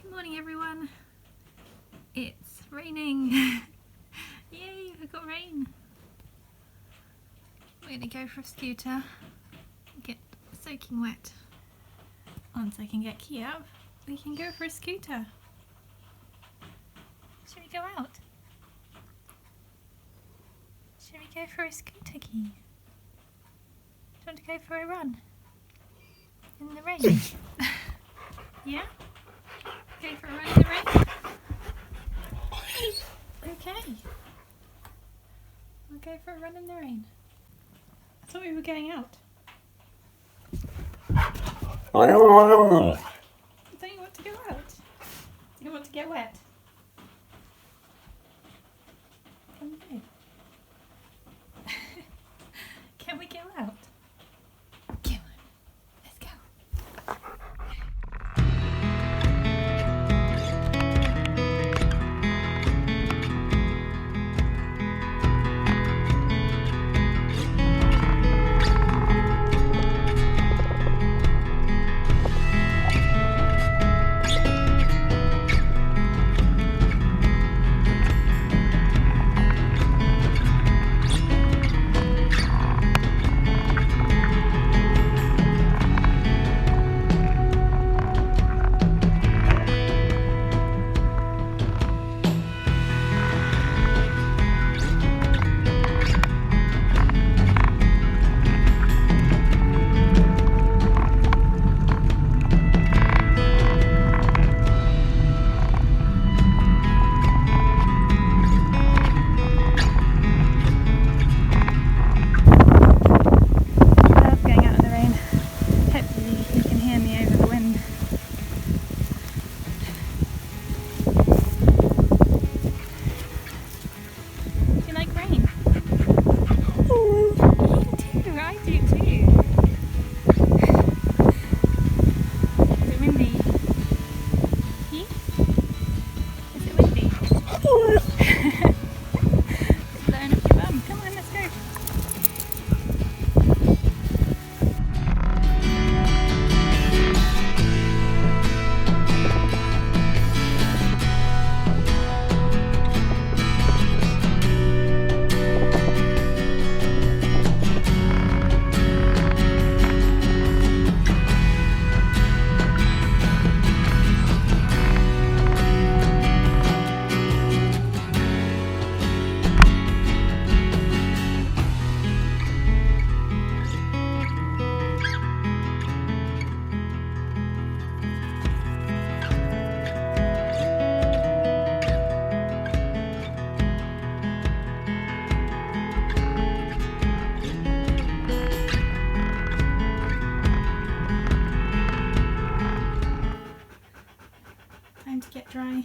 Good morning everyone. It's raining. Yay, we got rain. We're gonna go for a scooter, get soaking wet. Once I can get Key up, we can go for a scooter. Should we go out? Should we go for a scooter, Key? Do you want to go for a run? In the rain? Yeah? Go for a run in the rain? Okay. We'll go for a run in the rain. I thought we were going out. I thought you want to go out. You want to get wet. Come on. Can we go out? Come on. Let's go. Time to get dry.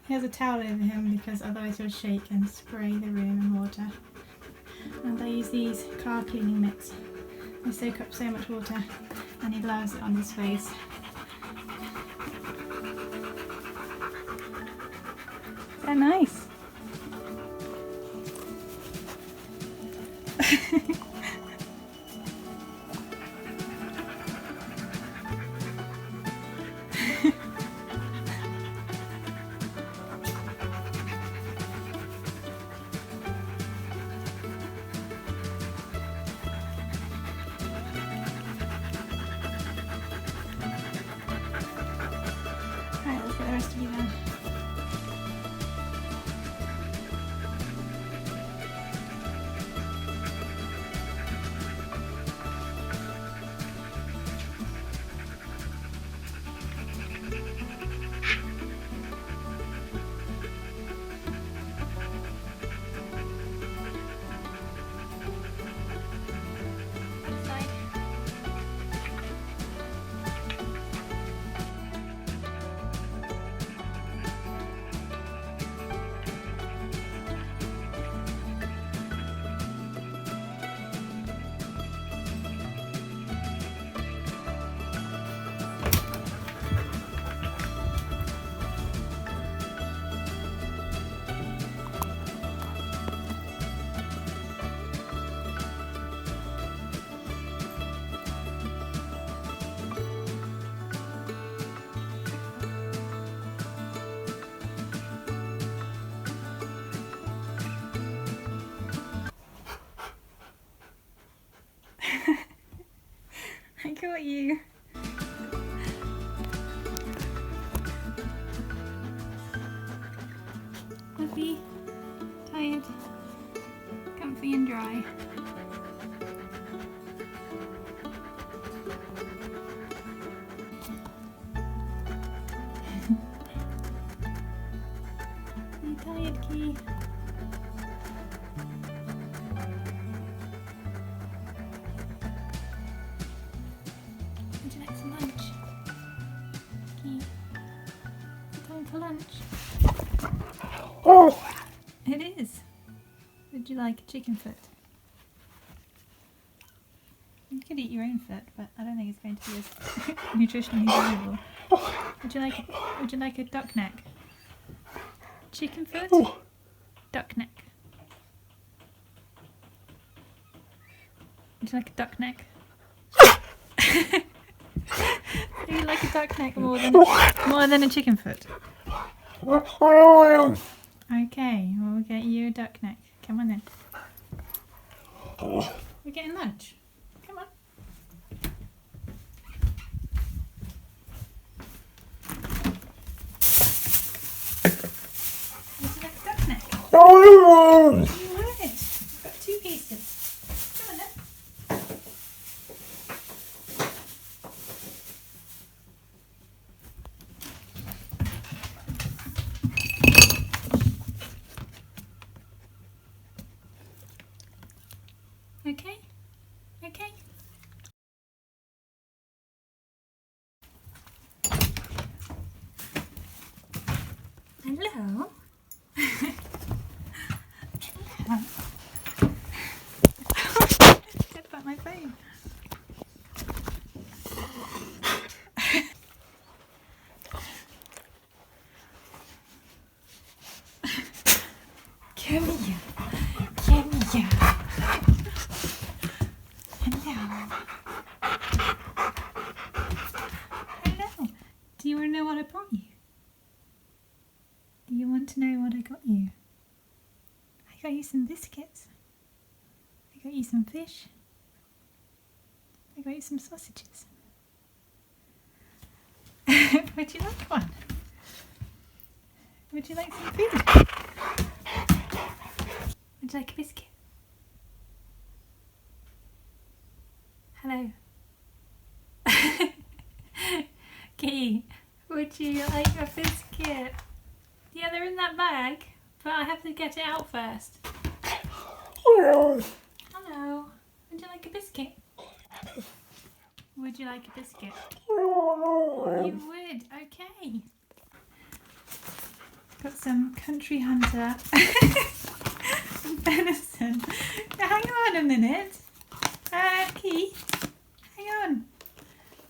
He has a towel over him because otherwise he'll shake and spray the room in water. And I use these car cleaning mitts. They soak up so much water and he loves it on his face. They're nice. Alright, let's get the rest of you then. got you. Fluffy, tired, comfy and dry. Are you tired, Key? Would you like some lunch? Key, time for lunch. Oh. It is. Would you like a chicken foot? You could eat your own foot, but I don't think it's going to be as nutritionally valuable. Would you like a duck neck? Chicken foot? Duck neck. Would you like a duck neck? Do you like a duck neck more than a chicken foot? Okay, we'll get you a duck neck. Come on then. We're getting lunch. Come on. Would you like a duck neck? You would. We've got 2 pieces. Come on then. Okay? Okay? Hello? Get back my phone. Come here. Come here. Hello. Hello. Do you want to know what I brought you? Do you want to know what I got you? I got you some biscuits. I got you some fish. I got you some sausages. Would you like one? Would you like some food? Would you like a biscuit? Hello. Key, would you like a biscuit? Yeah, they're in that bag, but I have to get it out first. Hello. Would you like a biscuit? Would you like a biscuit? You would, okay. Got some Country Hunter venison. Now, hang on a minute. Key, hang on.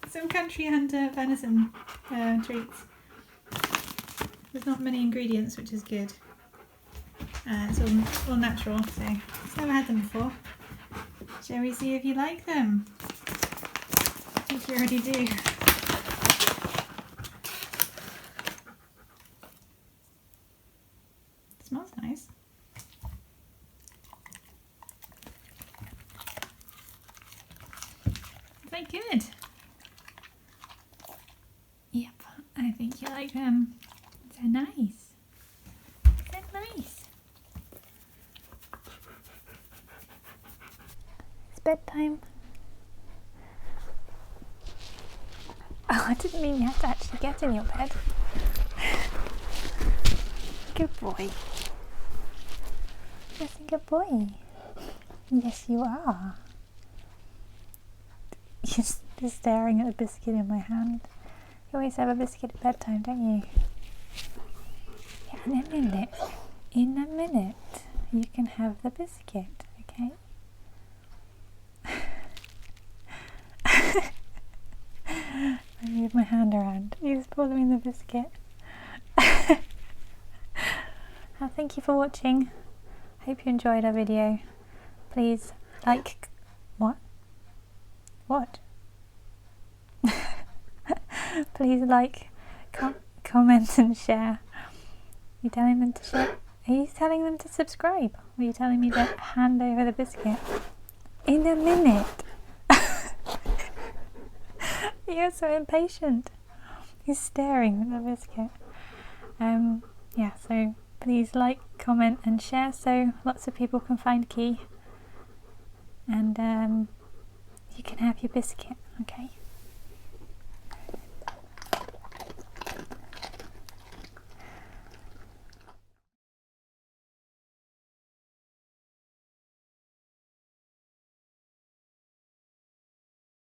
Some Country Hunter venison treats. There's not many ingredients, which is good. It's all natural, so I've never had them before. Shall we see if you like them? I think you already do. Smells nice. Very good. Yep, I think you like them. They're nice. They're nice. It's bedtime. Oh, I didn't mean you had to actually get in your bed. Good boy. Yes, a good boy. Yes, you are. You're just staring at the biscuit in my hand. You always have a biscuit at bedtime, don't you? Yeah, in a minute, you can have the biscuit, okay? I move my hand around. He's following the biscuit. Thank you for watching. Hope you enjoyed our video. Please like... What? What? Please like, comment and share. Are you telling them to share? Are you telling them to subscribe? Or are you telling me to hand over the biscuit? In a minute. You're so impatient. He's staring at the biscuit. Yeah, so please like, comment and share so lots of people can find Key, and you can have your biscuit, okay?